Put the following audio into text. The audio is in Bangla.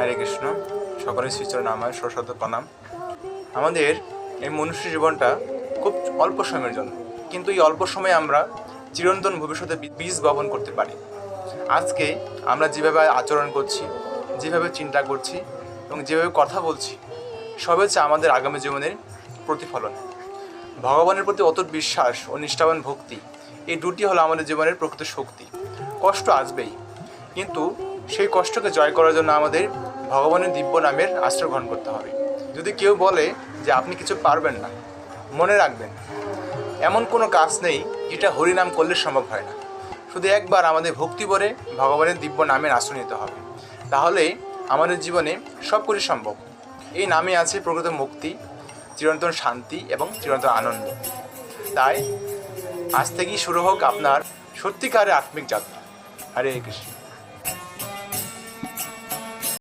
হরে কৃষ্ণ। সকলের শ্রীচরণে আমার সশত প্রণাম। আমাদের এই মনুষ্য জীবনটা খুব অল্প সময়ের জন্য, কিন্তু এই অল্প সময়ে আমরা চিরন্তন ভবিষ্যতে বীজ বপন করতে পারি। আজকে আমরা যেভাবে আচরণ করছি, যেভাবে চিন্তা করছি এবং যেভাবে কথা বলছি, সব হচ্ছে আমাদের আগামী জীবনের প্রতিফলন। ভগবানের প্রতি অটুট বিশ্বাস ও নিষ্ঠাবান ভক্তি, এই দুটি হলো আমাদের জীবনের প্রকৃত শক্তি। কষ্ট আসবেই, কিন্তু সেই কষ্টকে জয় করার জন্য আমাদের ভগবানের দিব্য নামের আশ্রয় গ্রহণ করতে হবে। যদি কেউ বলে যে আপনি কিছু পারবেন না, মনে রাখবেন এমন কোনো কাজ নেই যেটা হরিনাম করলে সম্ভব হয় না। শুধু একবার আমাদের ভক্তি ভরে ভগবানের দিব্য নামের আশ্রয় নিতে হবে, তাহলে আমাদের জীবনে সব কিছু সম্ভব। এই নামে আছে প্রকৃত মুক্তি, চিরন্তন শান্তি এবং চিরন্তন আনন্দ। তাই আজ থেকেই শুরু হোক আপনার সত্যিকারের আত্মিক যাত্রা। হরে কৃষ্ণ।